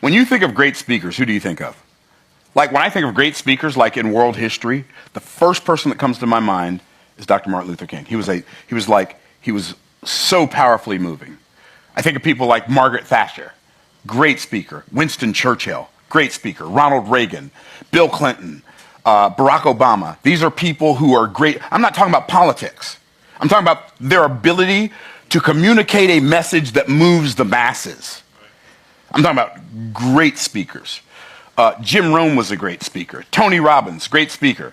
When you think of great speakers, who do you think of? Like when I think of great speakers, like in world history, the first person that comes to my mind is Dr. Martin Luther King. He was so powerfully moving. I think of people like Margaret Thatcher, great speaker. Winston Churchill, great speaker. Ronald Reagan, Bill Clinton, Barack Obama. These are people who are great. I'm not talking about politics. I'm talking about their ability to communicate a message that moves the masses. I'm talking about great speakers. Jim Rohn was a great speaker. Tony Robbins, great speaker.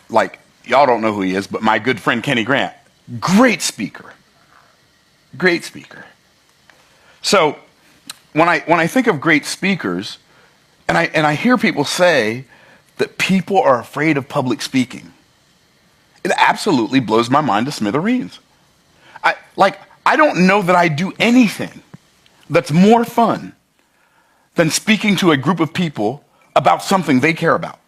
Like, y'all don't know who he is, but my good friend Kenny Grant, great speaker. Great speaker. So when I think of great speakers, and I hear people say that people are afraid of public speaking, it absolutely blows my mind to smithereens. I don't know that I do anything that's more fun than speaking to a group of people about something they care about.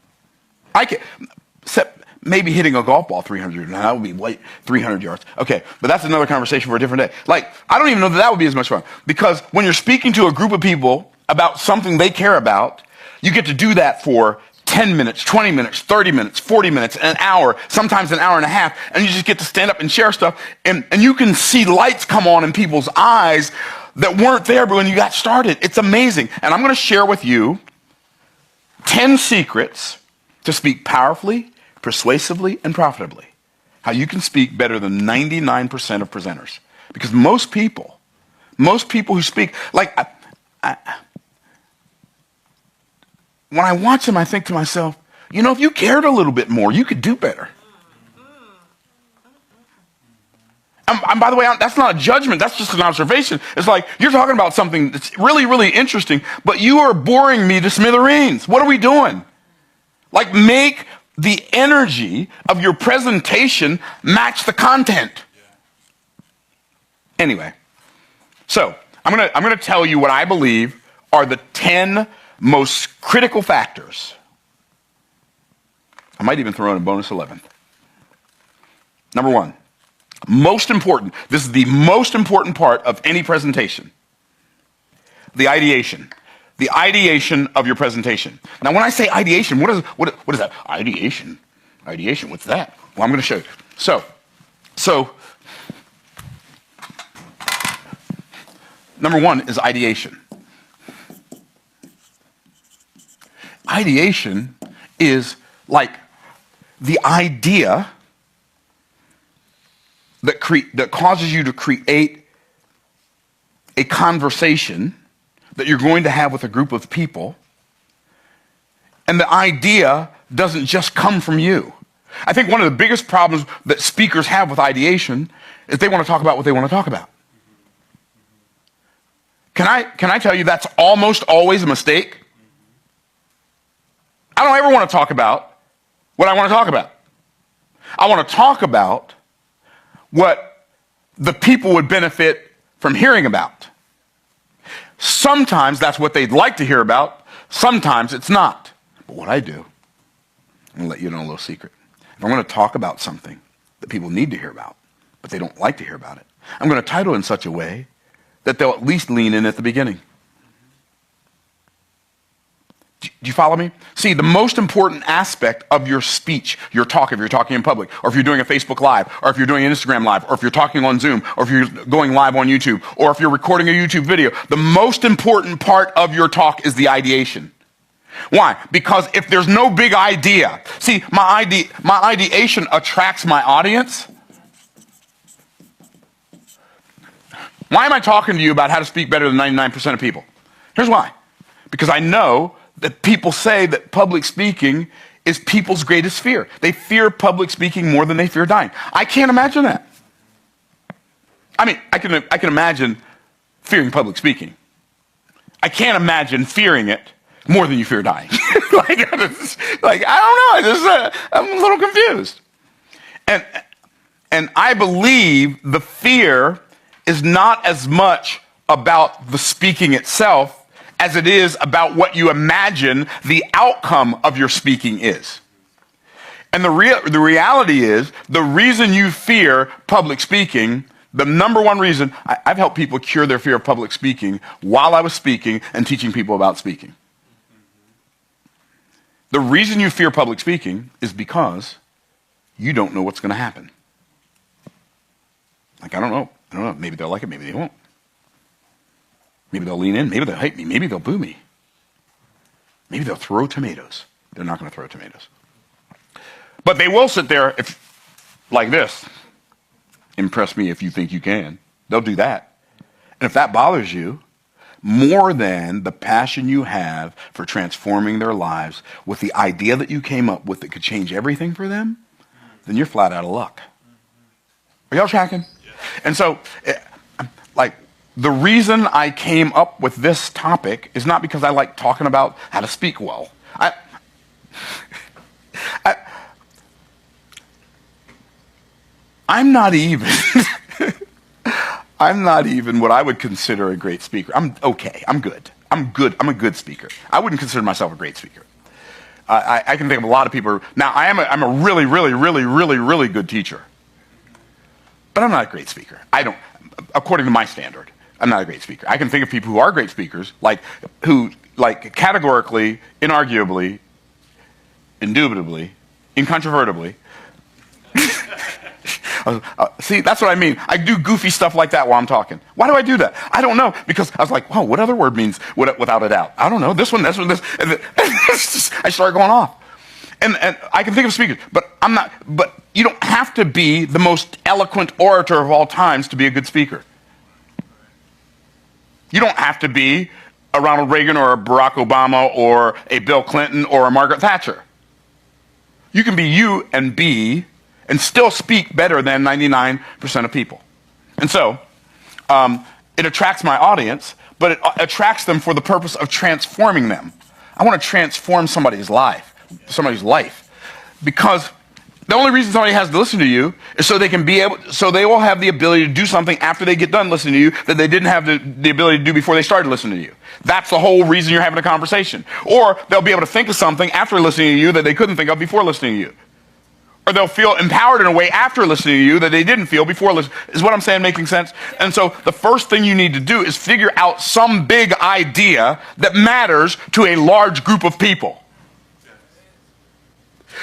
Except maybe hitting a golf ball 300, now that would be like 300 yards. Okay, but that's another conversation for a different day. Like, I don't even know that would be as much fun. Because when you're speaking to a group of people about something they care about, you get to do that for 10 minutes, 20 minutes, 30 minutes, 40 minutes, an hour, sometimes an hour and a half, and you just get to stand up and share stuff, and you can see lights come on in people's eyes that weren't there when you got started. It's amazing. And I'm going to share with you 10 secrets to speak powerfully, persuasively, and profitably. How you can speak better than 99% of presenters. Because most people who speak, like, when I watch them, I think to myself, you know, if you cared a little bit more, you could do better. And by the way, that's not a judgment. That's just an observation. It's like, you're talking about something that's really, really interesting, but you are boring me to smithereens. What are we doing? Like, make the energy of your presentation match the content. Anyway, so I'm gonna tell you what I believe are the 10 most critical factors. I might even throw in a bonus 11th. Number one, most important. This is the most important part of any presentation. The ideation. The ideation of your presentation. Now, when I say ideation, what is that? Ideation. Ideation, what's that? Well, I'm going to show you. So, number one is ideation. Ideation is like the idea that causes you to create a conversation that you're going to have with a group of people, and the idea doesn't just come from you. I think one of the biggest problems that speakers have with ideation is they want to talk about what they want to talk about. Can I tell you that's almost always a mistake? I don't ever want to talk about what I want to talk about. I want to talk about what the people would benefit from hearing about. Sometimes that's what they'd like to hear about. Sometimes it's not. But what I do, I'm going to let you know a little secret. If I'm going to talk about something that people need to hear about, but they don't like to hear about it, I'm going to title it in such a way that they'll at least lean in at the beginning. Do you follow me? See, the most important aspect of your speech, your talk, if you're talking in public, or if you're doing a Facebook Live, or if you're doing an Instagram Live, or if you're talking on Zoom, or if you're going live on YouTube, or if you're recording a YouTube video, the most important part of your talk is the ideation. Why? Because if there's no big idea, see, my ideation attracts my audience. Why am I talking to you about how to speak better than 99% of people? Here's why. Because I know that people say that public speaking is people's greatest fear. They fear public speaking more than they fear dying. I can't imagine that. I mean, I can imagine fearing public speaking. I can't imagine fearing it more than you fear dying. I don't know. I'm a little confused. And I believe the fear is not as much about the speaking itself as it is about what you imagine the outcome of your speaking is. And the reality is, the reason you fear public speaking The number one reason I've helped people cure their fear of public speaking while I was speaking and teaching people about speaking. The reason you fear public speaking is because you don't know what's going to happen. Like, I don't know. Maybe they'll like it. Maybe they won't. Maybe they'll lean in. Maybe they'll hate me. Maybe they'll boo me. Maybe they'll throw tomatoes. They're not going to throw tomatoes. But they will sit there like this. Impress me if you think you can. They'll do that. And if that bothers you, more than the passion you have for transforming their lives with the idea that you came up with that could change everything for them, then you're flat out of luck. Are y'all tracking? Yeah. And so, like, the reason I came up with this topic is not because I like talking about how to speak well. I'm not even I'm not even what I would consider a great speaker. I'm okay. I'm good. I'm a good speaker. I wouldn't consider myself a great speaker. I can think of a lot of people. Now, I'm a really, really, really, really, really good teacher. But I'm not a great speaker. According to my standard, I'm not a great speaker. I can think of people who are great speakers, who categorically, inarguably, indubitably, incontrovertibly. See, that's what I mean. I do goofy stuff like that while I'm talking. Why do I do that? I don't know. Because I was like, oh, what other word means without a doubt? I don't know. This one, this. And then, I start going off. And I can think of speakers, but I'm not. But you don't have to be the most eloquent orator of all times to be a good speaker. You don't have to be a Ronald Reagan or a Barack Obama or a Bill Clinton or a Margaret Thatcher. You can be you and still speak better than 99% of people. And so, it attracts my audience, but it attracts them for the purpose of transforming them. I want to transform somebody's life. Because the only reason somebody has to listen to you is so they will have the ability to do something after they get done listening to you that they didn't have the ability to do before they started listening to you. That's the whole reason you're having a conversation. Or they'll be able to think of something after listening to you that they couldn't think of before listening to you. Or they'll feel empowered in a way after listening to you that they didn't feel before listening. Is what I'm saying making sense? And so the first thing you need to do is figure out some big idea that matters to a large group of people.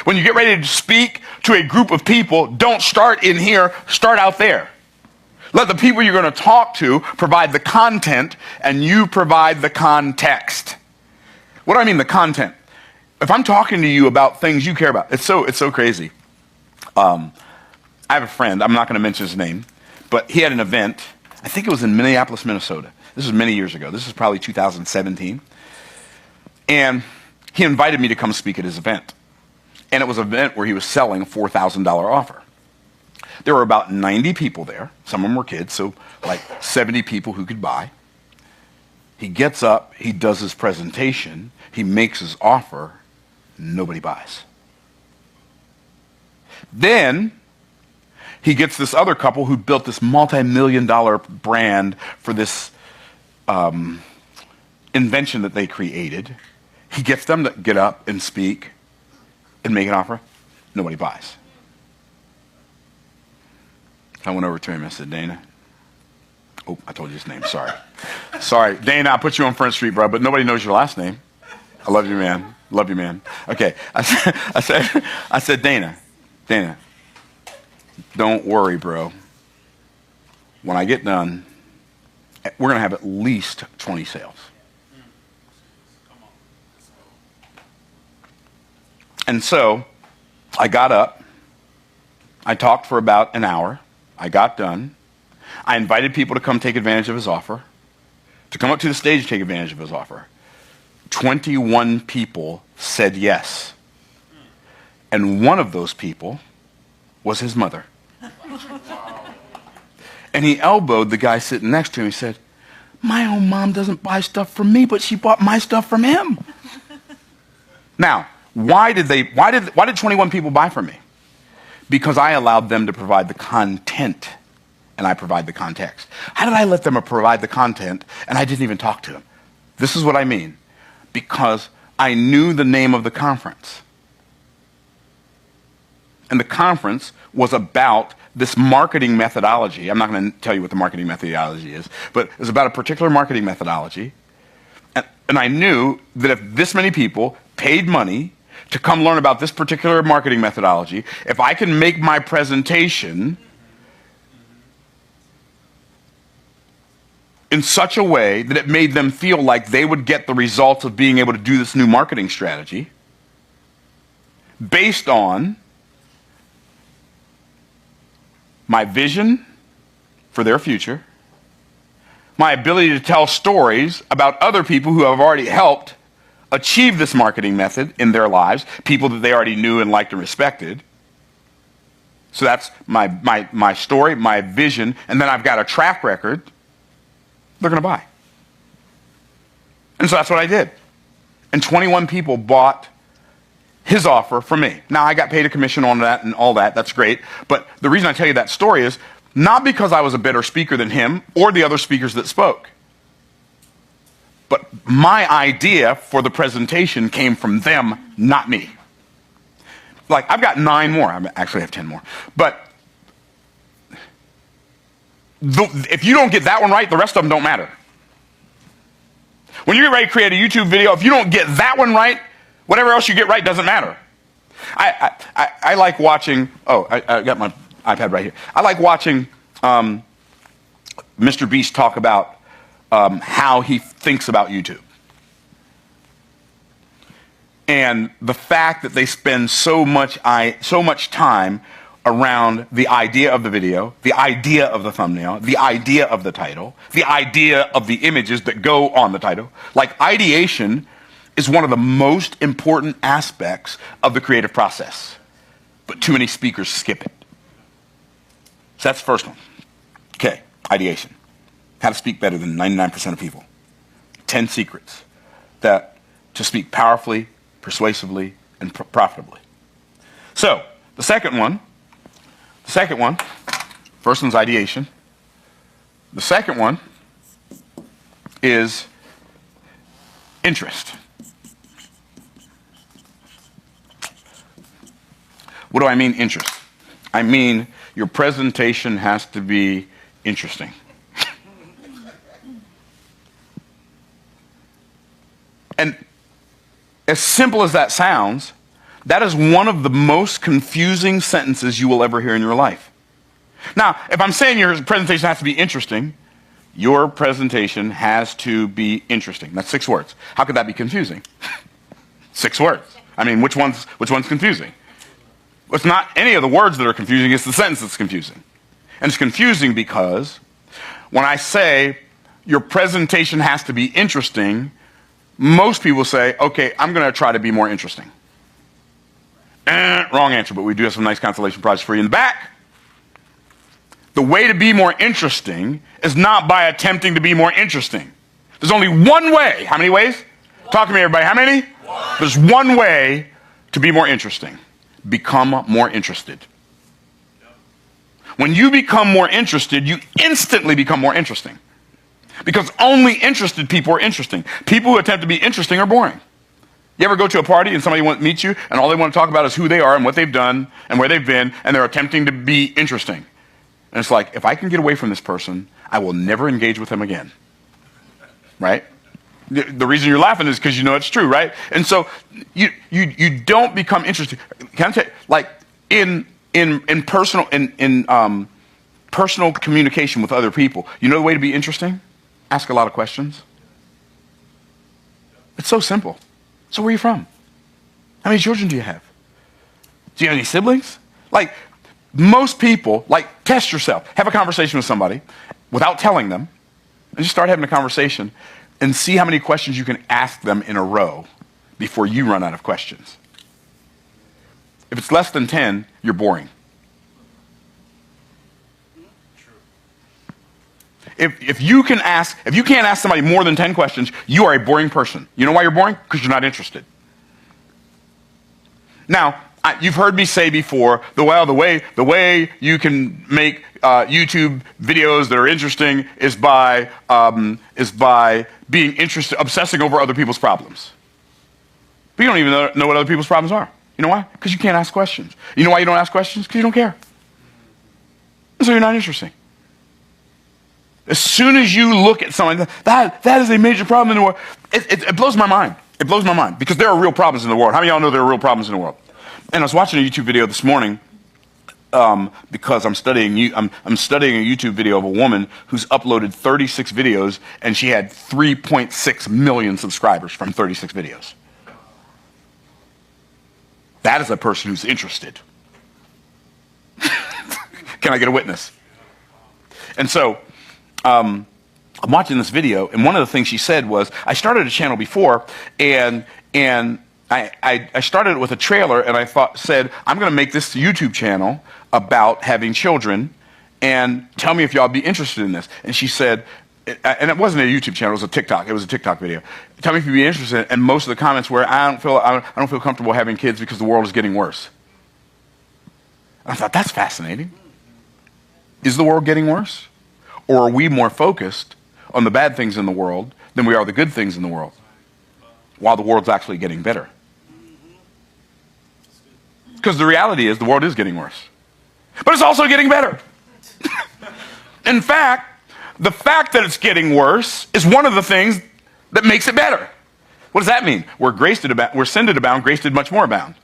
When you get ready to speak to a group of people, don't start in here, start out there. Let the people you're going to talk to provide the content, and you provide the context. What do I mean, the content? If I'm talking to you about things you care about, it's so crazy. I have a friend, I'm not going to mention his name, but he had an event, I think it was in Minneapolis, Minnesota. This was many years ago. This is probably 2017. And he invited me to come speak at his event. And it was an event where he was selling a $4,000 offer. There were about 90 people there. Some of them were kids, so like 70 people who could buy. He gets up, he does his presentation, he makes his offer, nobody buys. Then he gets this other couple who built this multi-million-dollar brand for this invention that they created. He gets them to get up and speak and make an offer. Nobody buys. I went over to him and I said, Dana. Oh, I told you his name. Sorry. Sorry. Dana, I put you on Front Street, bro, but nobody knows your last name. I love you, man. Love you, man. Okay. I said, Dana, don't worry, bro. When I get done, we're going to have at least 20 sales. And so I got up. I talked for about an hour. I got done. I invited people to come take advantage of his offer, to come up to the stage to take advantage of his offer. 21 people said yes. And one of those people was his mother. And he elbowed the guy sitting next to him. He said, my own mom doesn't buy stuff from me, but she bought my stuff from him. Now, why did 21 people buy from me? Because I allowed them to provide the content and I provide the context. How did I let them provide the content and I didn't even talk to them? This is what I mean. Because I knew the name of the conference. and the conference was about this marketing methodology. I'm not going to tell you what the marketing methodology is, but it was about a particular marketing methodology. And I knew that if this many people paid money to come learn about this particular marketing methodology, if I can make my presentation in such a way that it made them feel like they would get the results of being able to do this new marketing strategy based on my vision for their future, my ability to tell stories about other people who have already helped achieve this marketing method in their lives, people that they already knew and liked and respected. So that's my story, my vision, and then I've got a track record. They're going to buy. And so that's what I did. And 21 people bought his offer from me. Now, I got paid a commission on that and all that. That's great. But the reason I tell you that story is not because I was a better speaker than him or the other speakers that spoke. But my idea for the presentation came from them, not me. Like, I've got 9 more. I actually have 10 more. But if you don't get that one right, the rest of them don't matter. When you get ready to create a YouTube video, if you don't get that one right, whatever else you get right doesn't matter. I like watching, I got my iPad right here. I like watching Mr. Beast talk about how he thinks about YouTube. And the fact that they spend so much time around the idea of the video, the idea of the thumbnail, the idea of the title, the idea of the images that go on the title. Like, ideation is one of the most important aspects of the creative process. But too many speakers skip it. So that's the first one. Okay, ideation. How to speak better than 99% of people. 10 secrets to speak powerfully, persuasively, and profitably. So, the second one, first one's ideation. The second one is interest. What do I mean, interest? I mean, your presentation has to be interesting. And as simple as that sounds, that is one of the most confusing sentences you will ever hear in your life. Now, if I'm saying your presentation has to be interesting, your presentation has to be interesting. That's 6 words. How could that be confusing? 6 words. I mean, which one's confusing? It's not any of the words that are confusing, it's the sentence that's confusing. And it's confusing because when I say your presentation has to be interesting, most people say, okay, I'm going to try to be more interesting. Wrong answer, but we do have some nice consolation prizes for you in the back. The way to be more interesting is not by attempting to be more interesting. There's only one way. How many ways? Talk to me, everybody. How many? There's one way to be more interesting. Become more interested. When you become more interested, you instantly become more interesting. Because only interested people are interesting. People who attempt to be interesting are boring. You ever go to a party and somebody meets you and all they want to talk about is who they are and what they've done and where they've been, and they're attempting to be interesting. And it's like, if I can get away from this person, I will never engage with them again. Right? The reason you're laughing is because you know it's true, right? And so you don't become interested. Can I tell you, like in personal communication with other people, you know the way to be interesting? Ask a lot of questions. It's so simple. So where are you from? How many children do you have? Do you have any siblings? Like, most people, like, test yourself. Have a conversation with somebody without telling them, and just start having a conversation and see how many questions you can ask them in a row before you run out of questions. If it's less than 10, you're boring. If you can't ask somebody more than 10 questions, you are a boring person. You know why you're boring? Because you're not interested. Now, you've heard me say before, the way you can make YouTube videos that are interesting is by being interested, obsessing over other people's problems. But you don't even know what other people's problems are. You know why? Because you can't ask questions. You know why you don't ask questions? Because you don't care. So you're not interesting. As soon as you look at something, that is a major problem in the world. It blows my mind. It blows my mind because there are real problems in the world. How many of y'all know there are real problems in the world? And I was watching a YouTube video this morning because I'm studying a YouTube video of a woman who's uploaded 36 videos and she had 3.6 million subscribers from 36 videos. That is a person who's interested. Can I get a witness? And so I'm watching this video, and one of the things she said was, I started a channel before, and I started it with a trailer, and I said, I'm going to make this YouTube channel about having children, and tell me if y'all be interested in this. And she said, and it wasn't a YouTube channel, it was a TikTok. It was a TikTok video. Tell me if you'd be interested. And most of the comments were, I don't feel comfortable having kids because the world is getting worse. And I thought, that's fascinating. Is the world getting worse? Or are we more focused on the bad things in the world than we are the good things in the world, while the world's actually getting better? Because the reality is the world is getting worse. But it's also getting better. In fact, the fact that it's getting worse is one of the things that makes it better. What does that mean? Where sin did abound, grace did much more abound.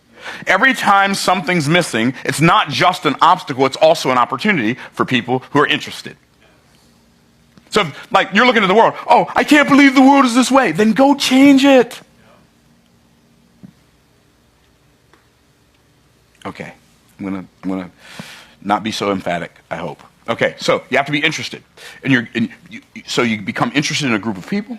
Every time something's missing, it's not just an obstacle, it's also an opportunity for people who are interested. So, like, you're looking at the world, oh, I can't believe the world is this way. Then go change it. Okay, I'm gonna not be so emphatic, I hope. Okay, so you have to be interested. So you become interested in a group of people,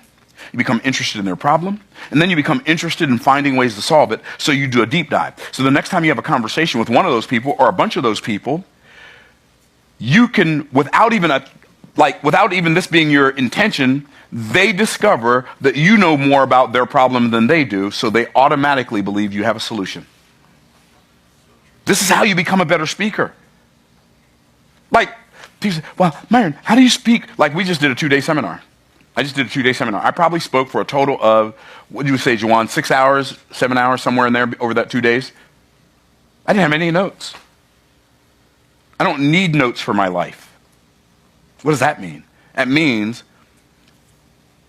you become interested in their problem, and then you become interested in finding ways to solve it, so you do a deep dive. So the next time you have a conversation with one of those people or a bunch of those people, you can, without even this being your intention, they discover that you know more about their problem than they do, so they automatically believe you have a solution. This is how you become a better speaker. Like, people say, well, Myron, how do you speak? Like, we just did a 2-day seminar. I just did a 2-day seminar. I probably spoke for a total of, what do you say, Juwan, 6 hours, 7 hours, somewhere in there over that 2 days. I didn't have any notes. I don't need notes for my life. What does that mean? That means,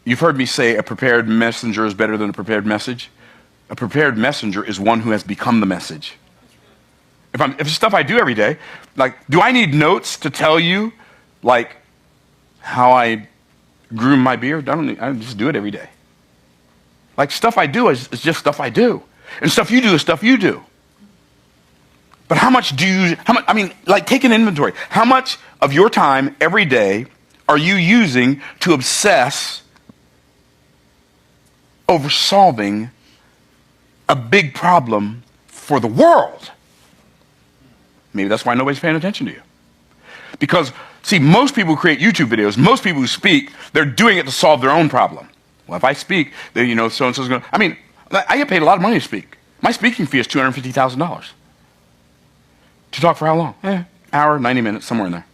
you've heard me say a prepared messenger is better than a prepared message. A prepared messenger is one who has become the message. If it's stuff I do every day, like, do I need notes to tell you, like, how I groom my beard? I just do it every day. Like, stuff I do is just stuff I do. And stuff you do is stuff you do. But take an inventory. How much of your time every day are you using to obsess over solving a big problem for the world? Maybe that's why nobody's paying attention to you. Because, see, most people who create YouTube videos, most people who speak, they're doing it to solve their own problem. Well, if I speak, then, so-and-so's going to... I get paid a lot of money to speak. My speaking fee is $250,000. To talk for how long? Hour, 90 minutes, somewhere in there.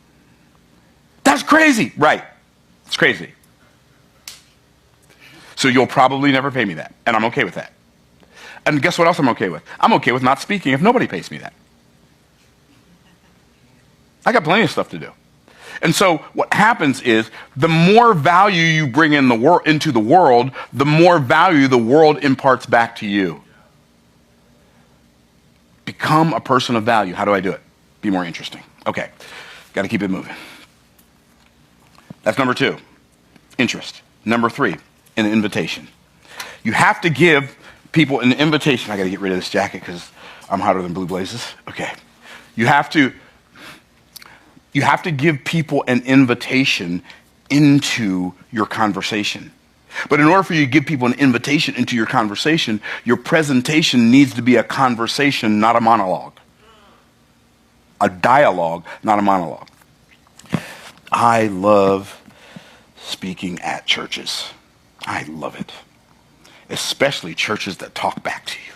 That's crazy. Right. It's crazy. So you'll probably never pay me that. And I'm okay with that. And guess what else I'm okay with? I'm okay with not speaking if nobody pays me that. I got plenty of stuff to do. And so what happens is the more value you bring into the world, the more value the world imparts back to you. Become a person of value. How do I do it? Be more interesting. Okay, got to keep it moving. That's number 2, interest. Number 3, an invitation. You have to give people an invitation. I got to get rid of this jacket because I'm hotter than blue blazes. Okay, you have to give people an invitation into your conversation. But in order for you to give people an invitation into your conversation, your presentation needs to be a conversation, not a monologue. A dialogue, not a monologue. I love speaking at churches. I love it. Especially churches that talk back to you.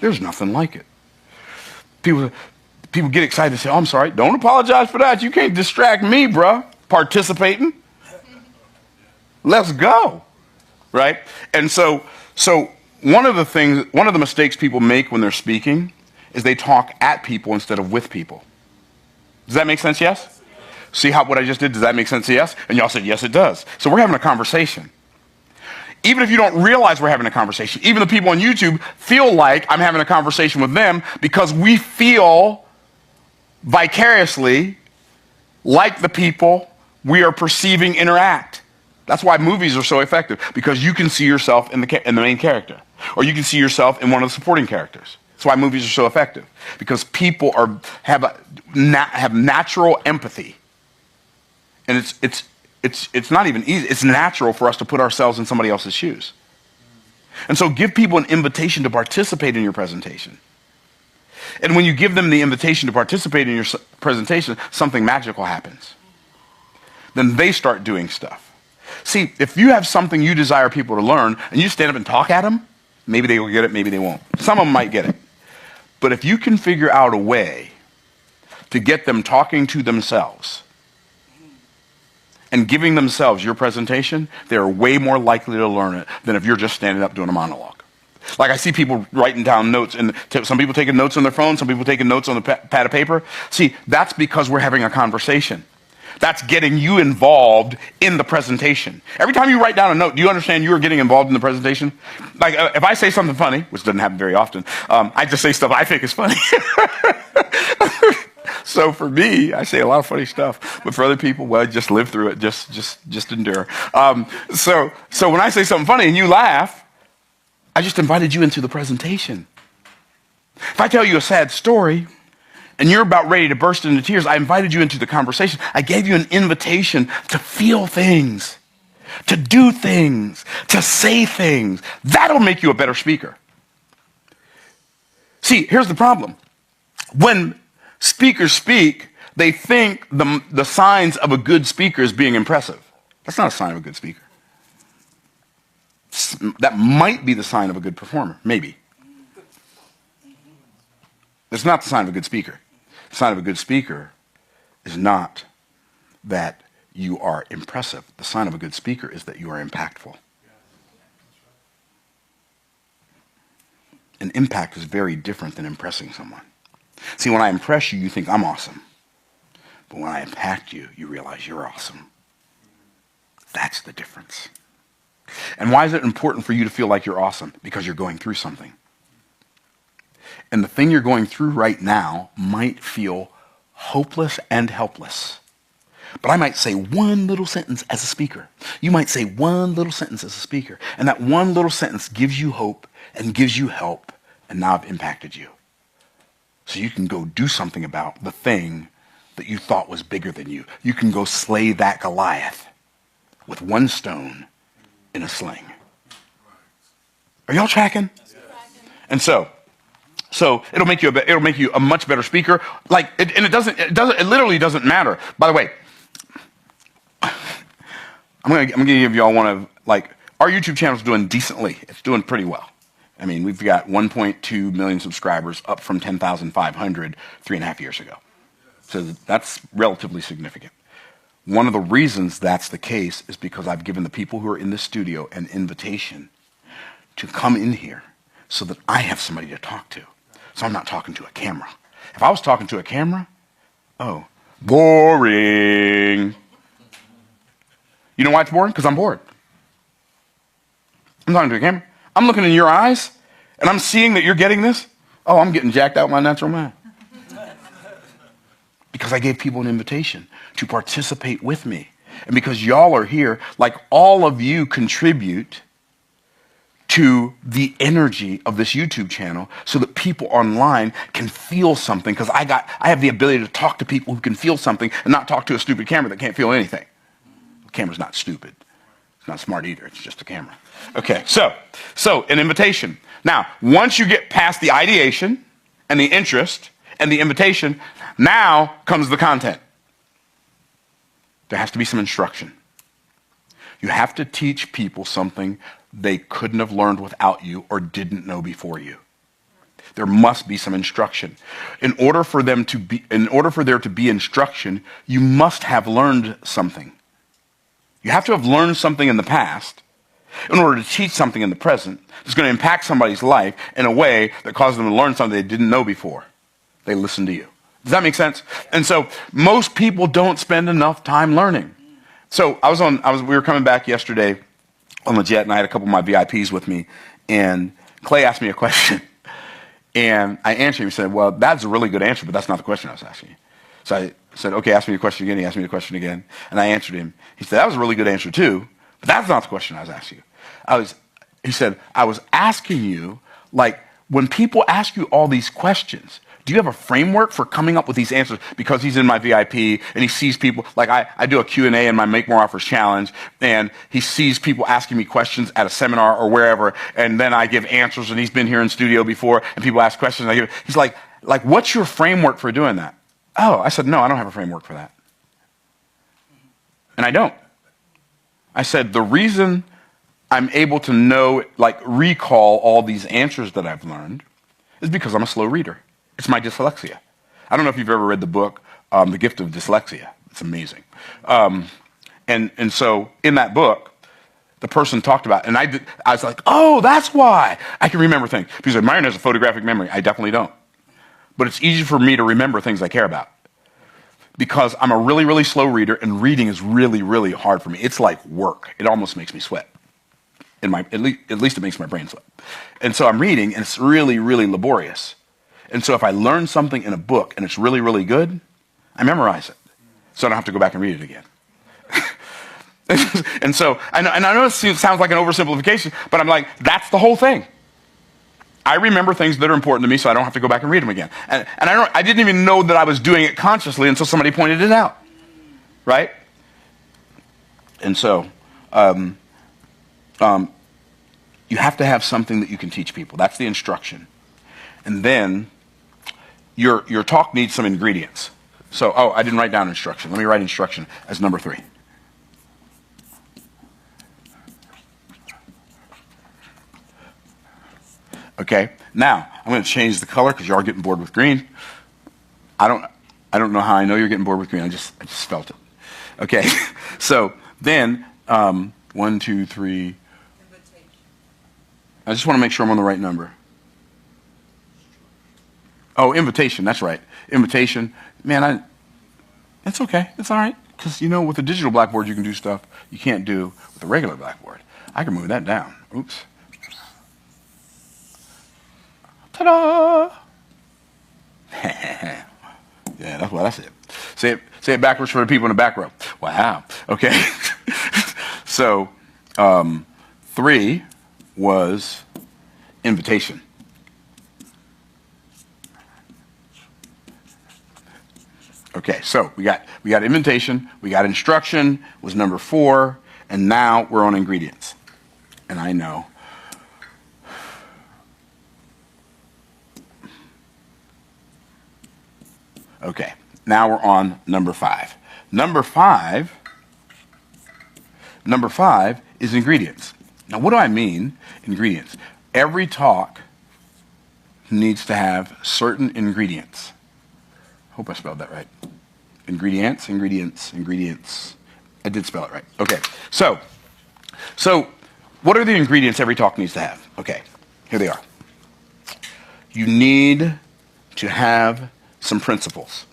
There's nothing like it. People get excited and say, oh, I'm sorry. Don't apologize for that. You can't distract me, bruh. Participating. Let's go. Right? And so one of the mistakes people make when they're speaking is they talk at people instead of with people. Does that make sense? Yes? See what I just did? Does that make sense? Yes? And y'all said, yes, it does. So we're having a conversation. Even if you don't realize we're having a conversation, even the people on YouTube feel like I'm having a conversation with them because we feel vicariously like the people we are perceiving interact. That's why movies are so effective, because you can see yourself in the main character, or you can see yourself in one of the supporting characters. That's why movies are so effective, because people have natural empathy, and it's not even easy. It's natural for us to put ourselves in somebody else's shoes, and so give people an invitation to participate in your presentation. And when you give them the invitation to participate in your presentation, something magical happens. Then they start doing stuff. See, if you have something you desire people to learn, and you stand up and talk at them, maybe they will get it, maybe they won't. Some of them might get it. But if you can figure out a way to get them talking to themselves and giving themselves your presentation, they're way more likely to learn it than if you're just standing up doing a monologue. Like I see people writing down notes, and some people taking notes on their phone, some people taking notes on the pad of paper. See, that's because we're having a conversation. That's getting you involved in the presentation. Every time you write down a note, do you understand you are getting involved in the presentation? Like if I say something funny, which doesn't happen very often, I just say stuff I think is funny. So for me, I say a lot of funny stuff. But for other people, well, just live through it. Just endure. So when I say something funny and you laugh, I just invited you into the presentation. If I tell you a sad story and you're about ready to burst into tears, I invited you into the conversation. I gave you an invitation to feel things, to do things, to say things. That'll make you a better speaker. See, here's the problem. When speakers speak, they think the signs of a good speaker is being impressive. That's not a sign of a good speaker. That might be the sign of a good performer, maybe. It's not the sign of a good speaker. The sign of a good speaker is not that you are impressive. The sign of a good speaker is that you are impactful. And impact is very different than impressing someone. See, when I impress you, you think I'm awesome. But when I impact you, you realize you're awesome. That's the difference. And why is it important for you to feel like you're awesome? Because you're going through something. And the thing you're going through right now might feel hopeless and helpless. But I might say one little sentence as a speaker. You might say one little sentence as a speaker. And that one little sentence gives you hope and gives you help. And now I've impacted you. So you can go do something about the thing that you thought was bigger than you. You can go slay that Goliath with one stone in a sling. Are y'all tracking? And so it'll make you a much better speaker. Like it literally doesn't matter. By the way, I'm gonna give y'all one of, like, our YouTube channel's doing decently. It's doing pretty well. I mean, we've got 1.2 million subscribers, up from 10,500 3.5 years ago. So that's relatively significant. One of the reasons that's the case is because I've given the people who are in the studio an invitation to come in here so that I have somebody to talk to. So I'm not talking to a camera. If I was talking to a camera, oh, boring. You know why it's boring? Because I'm bored. I'm talking to a camera. I'm looking in your eyes, and I'm seeing that you're getting this. Oh, I'm getting jacked out my natural mind. Because I gave people an invitation to participate with me. And because y'all are here, like, all of you contribute to the energy of this YouTube channel so that people online can feel something, because I have the ability to talk to people who can feel something and not talk to a stupid camera that can't feel anything. The camera's not stupid. It's not smart either. It's just a camera. Okay, so an invitation. Now, once you get past the ideation and the interest and the invitation, now comes the content. There has to be some instruction. You have to teach people something they couldn't have learned without you or didn't know before you. There must be some instruction. In order for there to be instruction, you must have learned something. You have to have learned something in the past in order to teach something in the present that's going to impact somebody's life in a way that causes them to learn something they didn't know before. They listen to you. Does that make sense? And so most people don't spend enough time learning. So we were coming back yesterday on the jet, and I had a couple of my VIPs with me, and Clay asked me a question, and I answered him. He said, well, that's a really good answer, but that's not the question I was asking you. So I said, okay, ask me the question again. He asked me the question again, and I answered him. He said, that was a really good answer too, but that's not the question I was asking you. He said, I was asking you, like, when people ask you all these questions, do you have a framework for coming up with these answers? Because he's in my VIP and he sees people, like I do a Q&A in my Make More Offers Challenge, and he sees people asking me questions at a seminar or wherever, and then I give answers, and he's been here in studio before, and people ask questions. He's like, what's your framework for doing that? Oh, I said, no, I don't have a framework for that. And I don't. I said, the reason I'm able to know, recall all these answers that I've learned is because I'm a slow reader. It's my dyslexia. I don't know if you've ever read the book, The Gift of Dyslexia. It's amazing. And so in that book, the person talked about, and I was like, oh, that's why I can remember things. Because Myron has a photographic memory. I definitely don't. But it's easy for me to remember things I care about. Because I'm a really, really slow reader, and reading is really, really hard for me. It's like work. It almost makes me sweat. At least it makes my brain sweat. And so I'm reading, and it's really, really laborious. And so if I learn something in a book and it's really, really good, I memorize it. So I don't have to go back and read it again. And so, I know it sounds like an oversimplification, but I'm like, that's the whole thing. I remember things that are important to me, so I don't have to go back and read them again. And I didn't even know that I was doing it consciously until somebody pointed it out. Right? And so, you have to have something that you can teach people. That's the instruction. And then your talk needs some ingredients. So, I didn't write down instruction. Let me write instruction as number 3. Okay, now I'm going to change the color because you are getting bored with green. I don't know how I know you're getting bored with green. I just felt it. Okay, so then 1, 2, 3. Invitation. I just want to make sure I'm on the right number. Oh, invitation. That's right. Invitation. Man, it's okay. It's all right. Because, with a digital blackboard, you can do stuff you can't do with a regular blackboard. I can move that down. Oops. Ta-da! Yeah, that's what I said. Say it backwards for the people in the back row. Wow. Okay. So, 3 was invitation. Okay, so we got invitation, we got instruction was number 4, and now we're on ingredients. And I know. Okay, now we're on number 5. Number 5 is ingredients. Now, what do I mean, ingredients? Every talk needs to have certain ingredients. Hope I spelled that right. Ingredients. I did spell it right. Okay, so what are the ingredients every talk needs to have? Okay, here they are. You need to have some principles.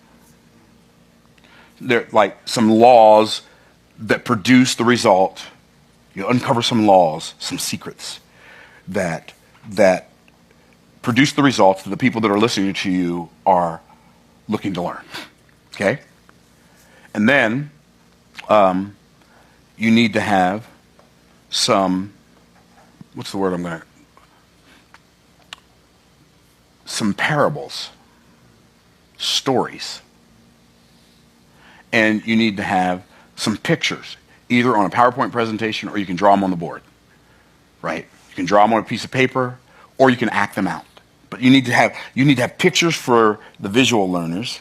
They're like some laws that produce the result. You uncover some laws, some secrets that produce the results that the people that are listening to you are looking to learn. Okay? And then you need to have some, some parables, stories. And you need to have some pictures, either on a PowerPoint presentation or you can draw them on the board, right? You can draw them on a piece of paper or you can act them out. But you need to have pictures for the visual learners.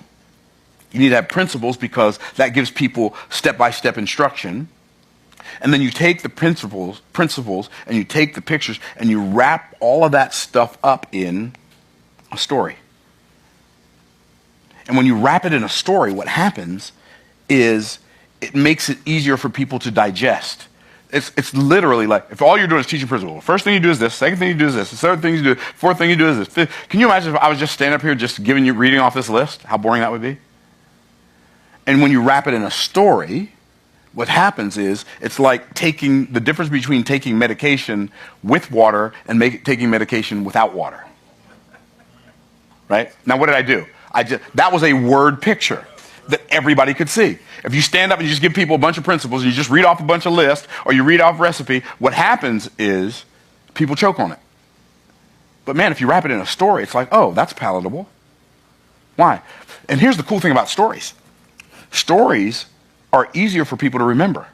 You need to have principles because that gives people step-by-step instruction. And then you take the principles and you take the pictures and you wrap all of that stuff up in a story. And when you wrap it in a story, what happens is it makes it easier for people to digest. It's literally like, if all you're doing is teaching principle, first thing you do is this, second thing you do is this, the third thing you do, fourth thing you do is this. Fifth. Can you imagine if I was just standing up here just reading off this list? How boring that would be? And when you wrap it in a story, what happens is, it's like taking the difference between taking medication with water and taking medication without water. Right? Now, what did I do? That was a word picture that everybody could see. If you stand up and you just give people a bunch of principles and you just read off a bunch of lists or you read off a recipe, what happens is people choke on it. But man, if you wrap it in a story, it's like, oh, that's palatable. Why? And here's the cool thing about stories. Stories are easier for people to remember.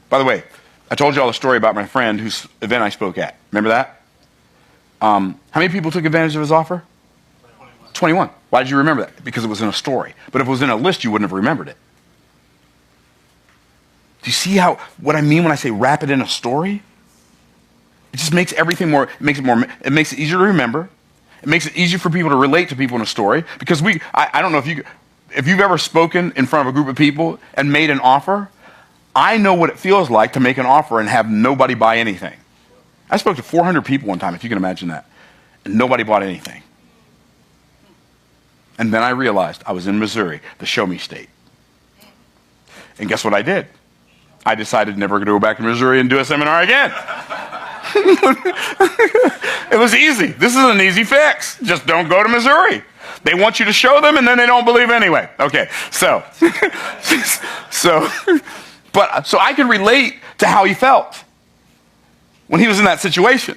By the way, I told you all the story about my friend whose event I spoke at. Remember that? How many people took advantage of his offer? 21. Why did you remember that? Because it was in a story. But if it was in a list, you wouldn't have remembered it. Do you see what I mean when I say wrap it in a story? It just makes everything it makes it easier to remember. It makes it easier for people to relate to people in a story. Because I don't know if you've ever spoken in front of a group of people and made an offer. I know what it feels like to make an offer and have nobody buy anything. I spoke to 400 people one time, if you can imagine that. And nobody bought anything. And then I realized I was in Missouri, the show me state. And guess what I did? I decided never to go back to Missouri and do a seminar again. It was easy. This is an easy fix. Just don't go to Missouri. They want you to show them and then they don't believe anyway. Okay, so I can relate to how he felt when he was in that situation.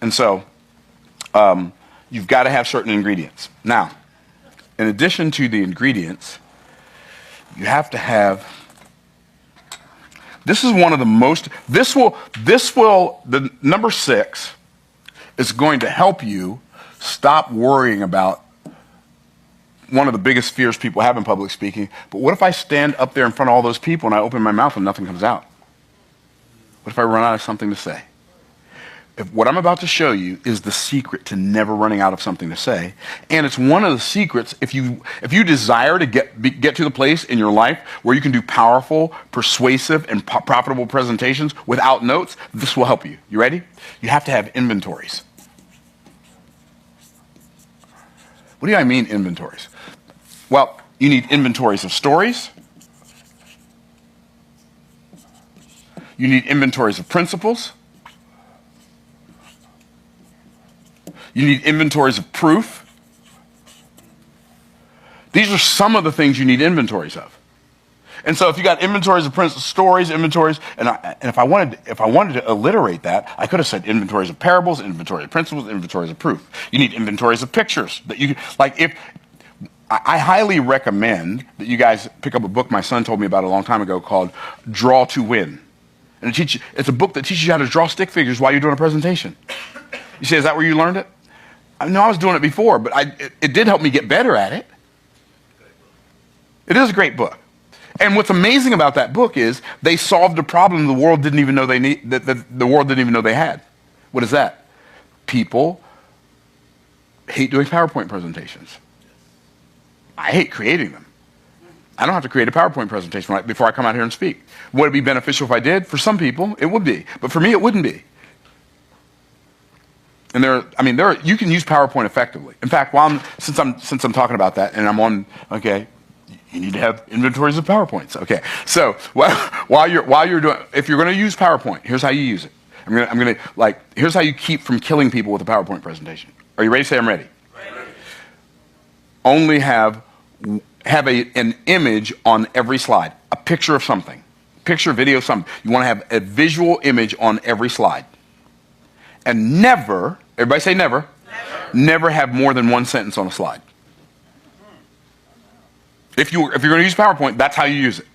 And so, you've got to have certain ingredients. Now, in addition to the ingredients, you have to have, this is one of the most, the number 6 is going to help you stop worrying about one of the biggest fears people have in public speaking. But what if I stand up there in front of all those people and I open my mouth and nothing comes out? What if I run out of something to say? What I'm about to show you is the secret to never running out of something to say. And it's one of the secrets, if you desire to get to the place in your life where you can do powerful, persuasive, and profitable presentations without notes, this will help you. You ready? You have to have inventories. What do I mean, inventories? Well, you need inventories of stories. You need inventories of principles. You need inventories of proof. These are some of the things you need inventories of. And so if you got inventories of stories, inventories, and if I wanted to alliterate that, I could have said inventories of parables, inventory of principles, inventories of proof. You need inventories of pictures that you I highly recommend that you guys pick up a book my son told me about a long time ago called Draw to Win. And it's a book that teaches you how to draw stick figures while you're doing a presentation. You say, is that where you learned it? No, I was doing it before, but it did help me get better at it. It is a great book. And what's amazing about that book is they solved a problem the world didn't even know the world didn't even know they had. What is that? People hate doing PowerPoint presentations. I hate creating them. I don't have to create a PowerPoint presentation before I come out here and speak. Would it be beneficial if I did? For some people, it would be. But for me, it wouldn't be. And you can use PowerPoint effectively. In fact, since I'm talking about that, and I'm on, okay, you need to have inventories of PowerPoints. Okay, so while you're doing, if you're going to use PowerPoint, here's how you use it. Here's how you keep from killing people with a PowerPoint presentation. Are you ready? Say I'm ready. Ready. Only have an image on every slide, a picture of something, picture, video, something. You want to have a visual image on every slide. And never, everybody say never, never have more than one sentence on a slide. If you're going to use PowerPoint, that's how you use it.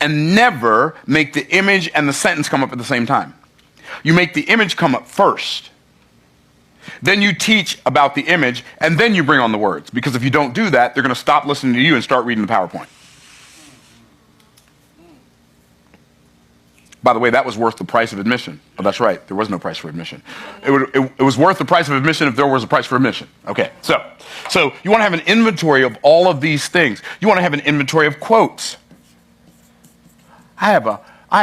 And never make the image and the sentence come up at the same time. You make the image come up first. Then you teach about the image, and then you bring on the words. Because if you don't do that, they're going to stop listening to you and start reading the PowerPoint. By the way, that was worth the price of admission. Oh, that's right. There was no price for admission. It was worth the price of admission if there was a price for admission. Okay, so you want to have an inventory of all of these things. You want to have an inventory of quotes. I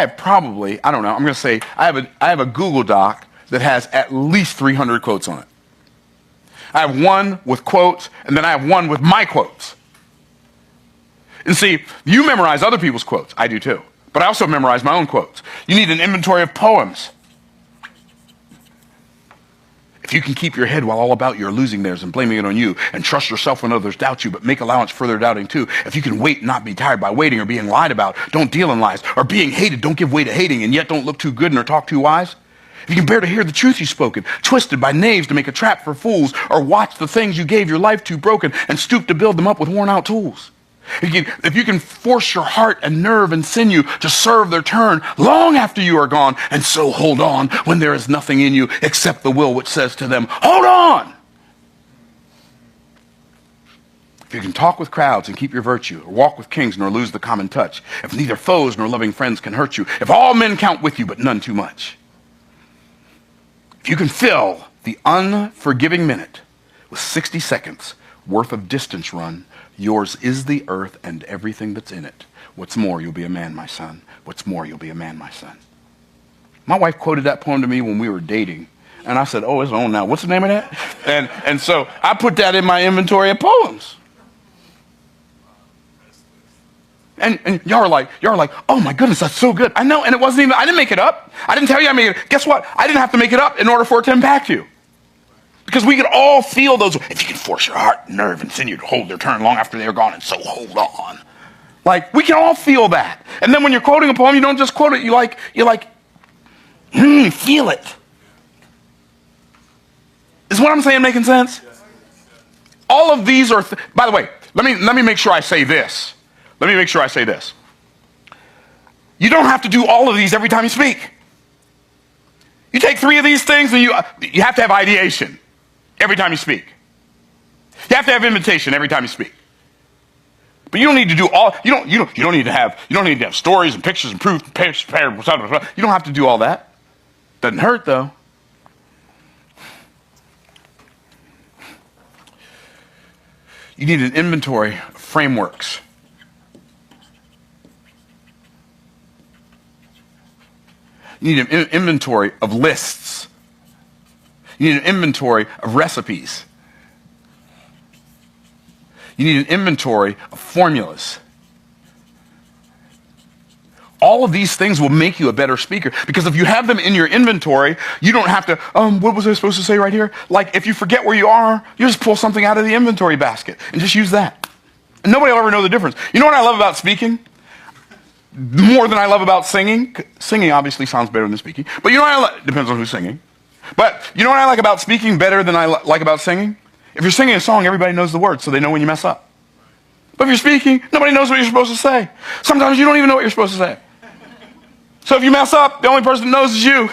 have probably, I don't know, I'm going to say, I have a Google Doc that has at least 300 quotes on it. I have one with quotes, and then I have one with my quotes. And see, you memorize other people's quotes. I do too. But I also memorize my own quotes. You need an inventory of poems. If you can keep your head while all about you are losing theirs and blaming it on you, and trust yourself when others doubt you, but make allowance for their doubting too. If you can wait and not be tired by waiting or being lied about, don't deal in lies. Or being hated, don't give way to hating, and yet don't look too good nor talk too wise. If you can bear to hear the truth you've spoken, twisted by knaves to make a trap for fools, or watch the things you gave your life to broken and stoop to build them up with worn out tools. If you can force your heart and nerve and sinew to serve their turn long after you are gone, and so hold on when there is nothing in you except the will which says to them, hold on. If you can talk with crowds and keep your virtue, or walk with kings nor lose the common touch, if neither foes nor loving friends can hurt you, if all men count with you but none too much, if you can fill the unforgiving minute with 60 seconds worth of distance run, yours is the earth and everything that's in it. What's more, you'll be a man, my son. What's more, you'll be a man, my son. My wife quoted that poem to me when we were dating. And I said, oh, it's on now. What's the name of that? And so I put that in my inventory of poems. And y'all are like, oh my goodness, that's so good. I know, and it wasn't even, I didn't make it up. I didn't tell you I made it. Guess what? I didn't have to make it up in order for it to impact you. Because we can all feel those, if you can force your heart, nerve, and sinew to hold their turn long after they're gone, and so hold on. Like, we can all feel that. And then when you're quoting a poem, you don't just quote it, you feel it. Is what I'm saying making sense? All of these are, by the way, let me make sure I say this. Let me make sure I say this. You don't have to do all of these every time you speak. You take 3 of these things and you have to have ideation every time you speak. You have to have invitation every time you speak. But you don't need to do all, you don't need to have stories and pictures and proof, parables, you don't have to do all that. Doesn't hurt though. You need an inventory of frameworks. You need an inventory of lists. You need an inventory of recipes. You need an inventory of formulas. All of these things will make you a better speaker, because if you have them in your inventory, you don't have to, what was I supposed to say right here? Like, if you forget where you are, you just pull something out of the inventory basket and just use that. And nobody will ever know the difference. You know what I love about speaking? More than I love about singing. Singing obviously sounds better than speaking. But you know what depends on who's singing. But you know what I like about speaking better than I like about singing? If you're singing a song, everybody knows the words, so they know when you mess up. But if you're speaking, nobody knows what you're supposed to say. Sometimes you don't even know what you're supposed to say. So if you mess up, the only person that knows is you.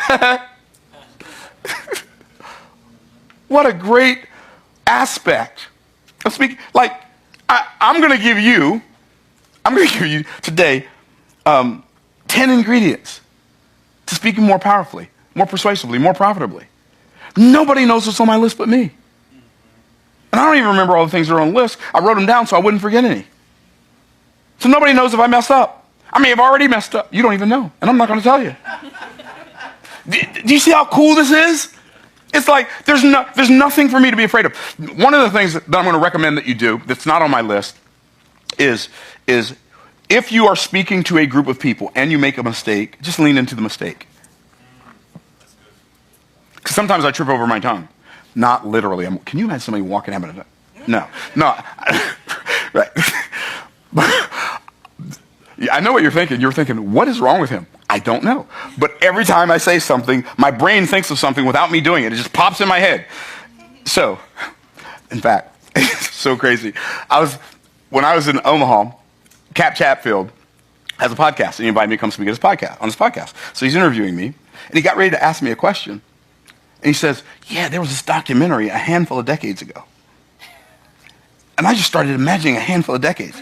What a great aspect of speaking. Like, I'm going to give you today 10 ingredients to speaking more powerfully, more persuasively, more profitably. Nobody knows what's on my list but me. And I don't even remember all the things that are on the list. I wrote them down so I wouldn't forget any. So nobody knows if I messed up. I may have already messed up. You don't even know. And I'm not going to tell you. Do you see how cool this is? It's like there's nothing for me to be afraid of. One of the things that I'm going to recommend that you do that's not on my list is if you are speaking to a group of people and you make a mistake, just lean into the mistake. Because sometimes I trip over my tongue. Not literally. Can you imagine somebody walking out of it? No. Right. I know what you're thinking. You're thinking, what is wrong with him? I don't know. But every time I say something, my brain thinks of something without me doing it. It just pops in my head. So, in fact, it's so crazy. When I was in Omaha, Cap Chatfield has a podcast, and he invited me to come speak on his podcast. So he's interviewing me, and he got ready to ask me a question. And he says, yeah, there was this documentary a handful of decades ago. And I just started imagining a handful of decades.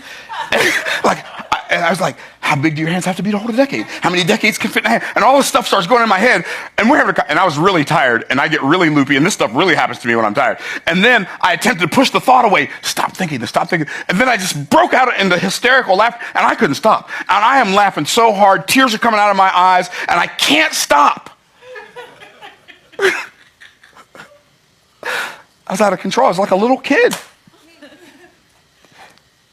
Like, And I was like, how big do your hands have to be to hold a decade? How many decades can fit in a hand? And all this stuff starts going in my head. And and I was really tired, and I get really loopy, and this stuff really happens to me when I'm tired. And then I attempted to push the thought away. Stop thinking this, stop thinking. And then I just broke out into hysterical laughter, and I couldn't stop. And I am laughing so hard, tears are coming out of my eyes, and I can't stop. I was out of control. I was like a little kid.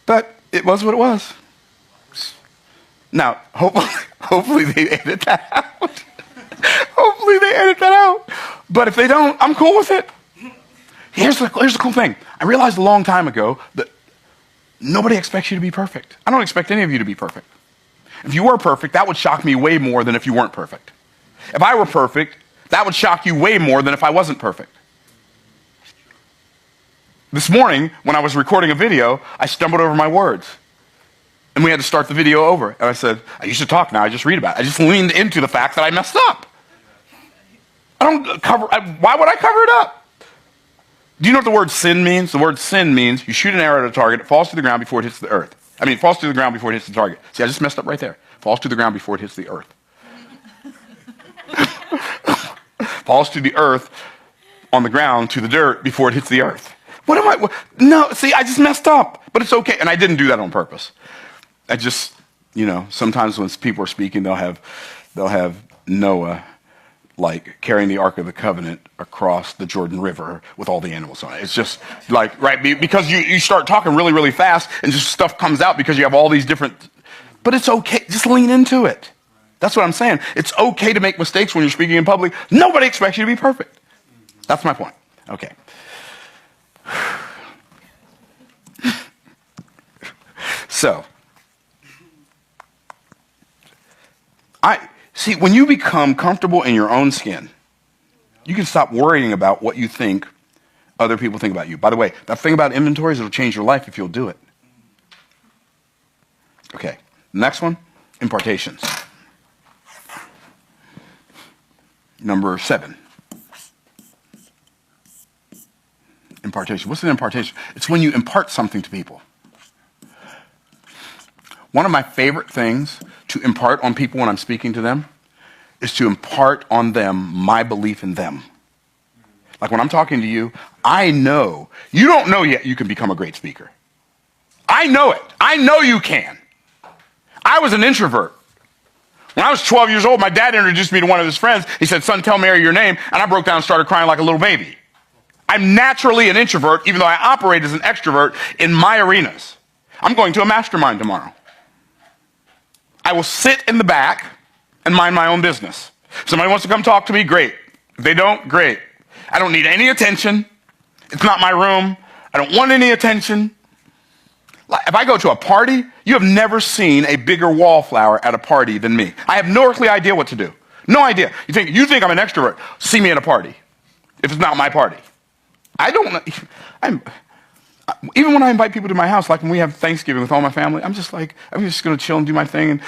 But it was what it was. Now, hopefully they edit that out. Hopefully they edit that out. But if they don't, I'm cool with it. Here's the cool thing. I realized a long time ago that nobody expects you to be perfect. I don't expect any of you to be perfect. If you were perfect, that would shock me way more than if you weren't perfect. If I were perfect, that would shock you way more than if I wasn't perfect. This morning, when I was recording a video, I stumbled over my words. And we had to start the video over. And I said, I used to talk, now I just read about it. I just leaned into the fact that I messed up. Why would I cover it up? Do you know what the word sin means? The word sin means you shoot an arrow at a target, it falls to the ground before it hits the earth. It falls to the ground before it hits the target. See, I just messed up right there. Falls to the ground before it hits the earth. Falls to the earth, on the ground, to the dirt, before it hits the earth. No, see, I just messed up. But it's okay. And I didn't do that on purpose. I just, sometimes when people are speaking, they'll have Noah, like, carrying the Ark of the Covenant across the Jordan River with all the animals on it. It's just like, right, because you start talking really, really fast and just stuff comes out because you have all these different, but it's okay. Just lean into it. That's what I'm saying. It's okay to make mistakes when you're speaking in public. Nobody expects you to be perfect. That's my point. Okay. So, when you become comfortable in your own skin, you can stop worrying about what you think other people think about you. By the way, that thing about inventories, it'll change your life if you'll do it. Okay, next one, impartations. Number 7. Impartation. What's an impartation? It's when you impart something to people. One of my favorite things to impart on people when I'm speaking to them is to impart on them my belief in them. Like when I'm talking to you, I know, you don't know yet you can become a great speaker. I know it. I know you can. I was an introvert. When I was 12 years old, my dad introduced me to one of his friends. He said, son, tell Mary your name. And I broke down and started crying like a little baby. I'm naturally an introvert, even though I operate as an extrovert in my arenas. I'm going to a mastermind tomorrow. I will sit in the back and mind my own business. Somebody wants to come talk to me, great. If they don't, great. I don't need any attention. It's not my room. I don't want any attention. If I go to a party, you have never seen a bigger wallflower at a party than me. I have no earthly idea what to do. No idea. You think I'm an extrovert. See me at a party. If it's not my party. I don't know. Even when I invite people to my house, like when we have Thanksgiving with all my family, I'm just going to chill and do my thing and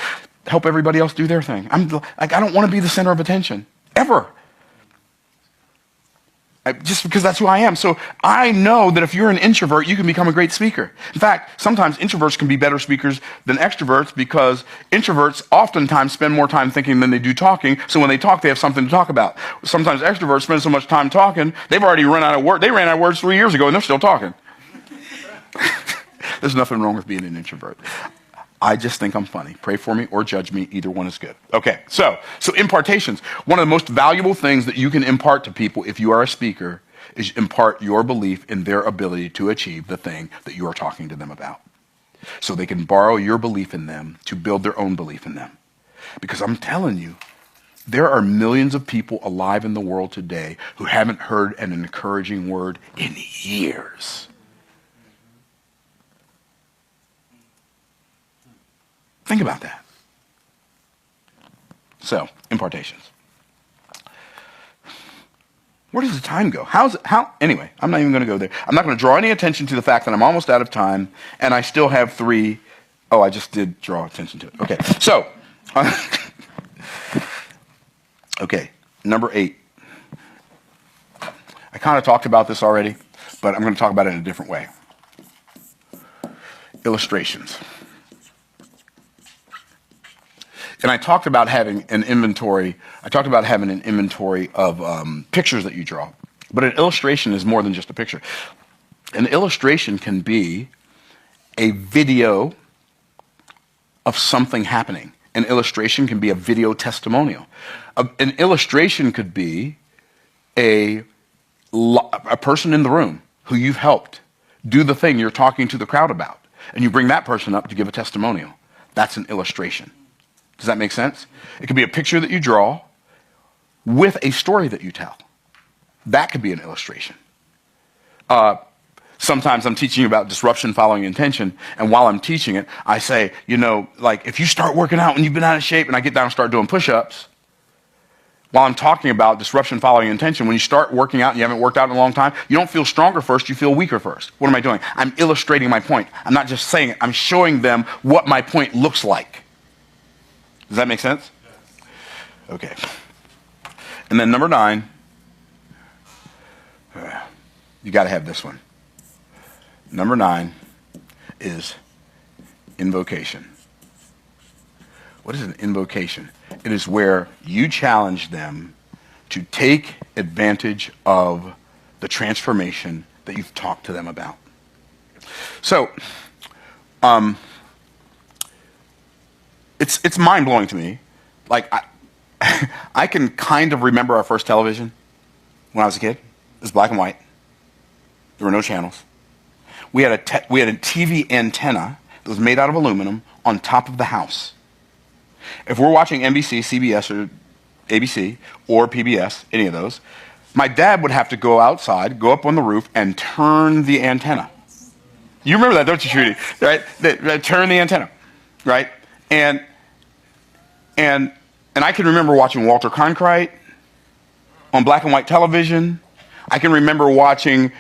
help everybody else do their thing. I don't want to be the center of attention, ever. Just because that's who I am. So I know that if you're an introvert, you can become a great speaker. In fact, sometimes introverts can be better speakers than extroverts because introverts oftentimes spend more time thinking than they do talking. So when they talk, they have something to talk about. Sometimes extroverts spend so much time talking, they've already run out of words. They ran out of words 3 years ago and they're still talking. There's nothing wrong with being an introvert. I just think I'm funny. Pray for me or judge me. Either one is good. Okay, so impartations. One of the most valuable things that you can impart to people if you are a speaker is impart your belief in their ability to achieve the thing that you are talking to them about. So they can borrow your belief in them to build their own belief in them. Because I'm telling you, there are millions of people alive in the world today who haven't heard an encouraging word in years. Think about that. So, impartations. Where does the time go? Anyway, I'm not even going to go there. I'm not going to draw any attention to the fact that I'm almost out of time, and I still have 3. Oh, I just did draw attention to it. Okay, so, okay, number 8. I kind of talked about this already, but I'm going to talk about it in a different way. Illustrations. And I talked about having an inventory. I talked about having an inventory of pictures that you draw. But an illustration is more than just a picture. An illustration can be a video of something happening. An illustration can be a video testimonial. An illustration could be a person in the room who you've helped do the thing you're talking to the crowd about. And you bring that person up to give a testimonial. That's an illustration. Does that make sense? It could be a picture that you draw with a story that you tell. That could be an illustration. Sometimes I'm teaching about disruption following intention, and while I'm teaching it, I say, like if you start working out when you've been out of shape, and I get down and start doing push-ups, while I'm talking about disruption following intention, when you start working out and you haven't worked out in a long time, you don't feel stronger first, you feel weaker first. What am I doing? I'm illustrating my point. I'm not just saying it, I'm showing them what my point looks like. Does that make sense? Okay. And then number 9, you got to have this one. Number 9 is invocation. What is an invocation? It is where you challenge them to take advantage of the transformation that you've talked to them about. So, it's mind-blowing to me. Like, I can kind of remember our first television when I was a kid. It was black and white. There were no channels. We had a TV antenna that was made out of aluminum on top of the house. If we're watching NBC, CBS, or ABC, or PBS, any of those, my dad would have to go outside, go up on the roof, and turn the antenna. You remember that, don't you, Trudy? Right? Turn the antenna, right? And I can remember watching Walter Cronkite on black and white television. I can remember watching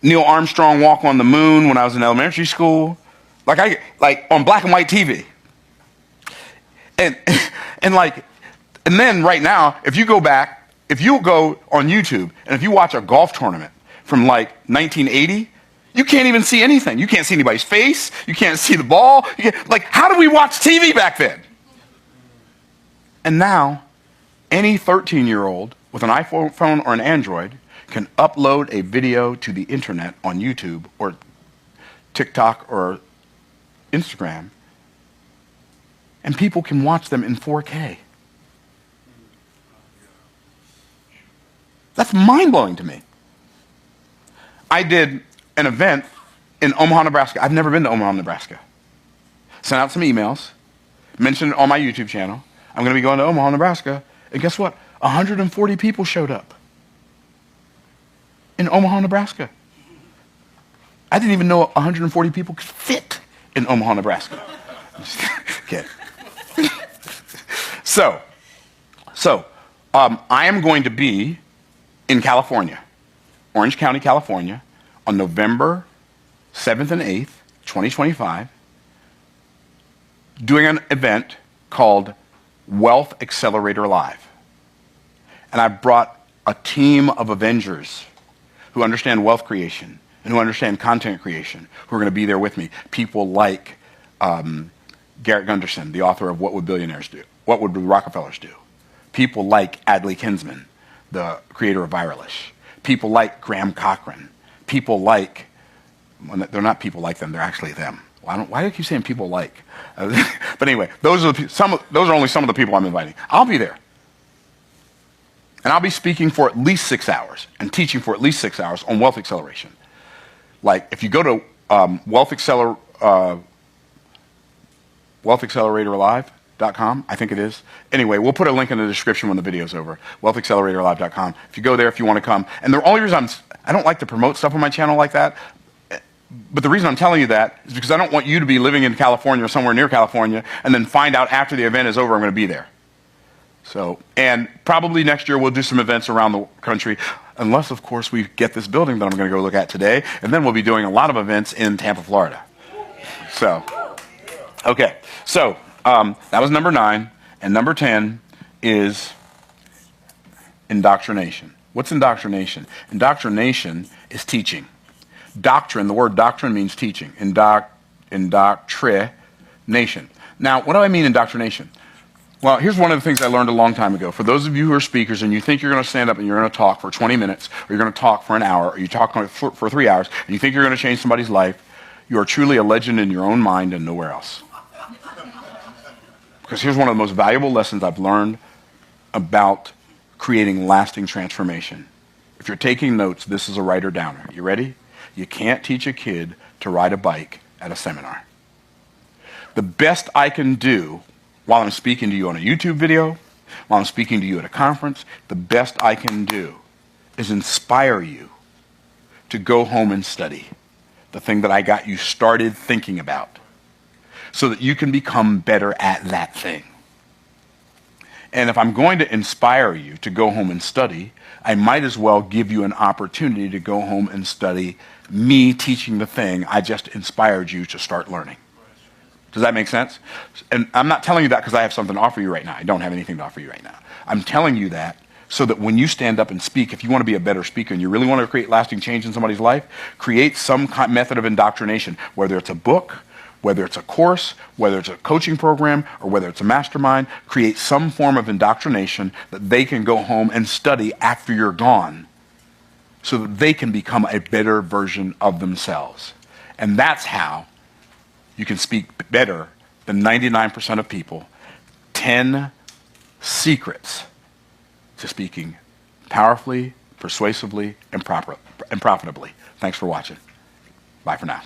Neil Armstrong walk on the moon when I was in elementary school, like on black and white TV. And then right now, if you go on YouTube and if you watch a golf tournament from like 1980, you can't even see anything. You can't see anybody's face. You can't see the ball. How did we watch TV back then? And now, any 13-year-old with an iPhone or an Android can upload a video to the internet on YouTube or TikTok or Instagram, and people can watch them in 4K. That's mind-blowing to me. I did an event in Omaha, Nebraska. I've never been to Omaha, Nebraska. Sent out some emails, mentioned it on my YouTube channel. I'm going to be going to Omaha, Nebraska. And guess what? 140 people showed up in Omaha, Nebraska. I didn't even know 140 people could fit in Omaha, Nebraska. Okay. So, I am going to be in California, Orange County, California, on November 7th and 8th, 2025, doing an event called Wealth Accelerator Live. And I've brought a team of Avengers who understand wealth creation and who understand content creation, who are going to be there with me. People like Garrett Gunderson, the author of What Would Billionaires Do? What Would the Rockefellers Do? People like Adley Kinsman, the creator of Viralish. People like Graham Cochran. People like, well, they're not people like them, they're actually them. Why do I keep saying people like? But anyway, those are only some of the people I'm inviting. I'll be there. And I'll be speaking for at least 6 hours and teaching for at least 6 hours on wealth acceleration. Like, if you go to wealthacceleratorlive.com, I think it is. Anyway, we'll put a link in the description when the video's over. Wealthacceleratorlive.com. If you go there, if you want to come. And the only reason I don't like to promote stuff on my channel like that, but the reason I'm telling you that is because I don't want you to be living in California or somewhere near California and then find out after the event is over I'm going to be there. So, and probably next year we'll do some events around the country, unless, of course, we get this building that I'm going to go look at today, and then we'll be doing a lot of events in Tampa, Florida. So, okay. So, that was number 9, and number 10 is indoctrination. What's indoctrination? Indoctrination is teaching. Doctrine, the word doctrine means teaching. Indoctrination. Now, what do I mean indoctrination? Well, here's one of the things I learned a long time ago. For those of you who are speakers and you think you're going to stand up and you're going to talk for 20 minutes, or you're going to talk for an hour, or you talk for 3 hours, and you think you're going to change somebody's life, you are truly a legend in your own mind and nowhere else. Because here's one of the most valuable lessons I've learned about creating lasting transformation. If you're taking notes, this is a writer downer. You ready? You can't teach a kid to ride a bike at a seminar. The best I can do while I'm speaking to you on a YouTube video, while I'm speaking to you at a conference, the best I can do is inspire you to go home and study the thing that I got you started thinking about so that you can become better at that thing. And if I'm going to inspire you to go home and study, I might as well give you an opportunity to go home and study me teaching the thing I just inspired you to start learning. Does that make sense? And I'm not telling you that because I have something to offer you right now. I don't have anything to offer you right now. I'm telling you that so that when you stand up and speak, if you want to be a better speaker and you really want to create lasting change in somebody's life, create some method of indoctrination, whether it's a book, whether it's a course, whether it's a coaching program, or whether it's a mastermind. Create some form of indoctrination that they can go home and study after you're gone so that they can become a better version of themselves. And that's how you can speak better than 99% of people. 10 secrets to speaking powerfully, persuasively, and profitably. Thanks for watching. Bye for now.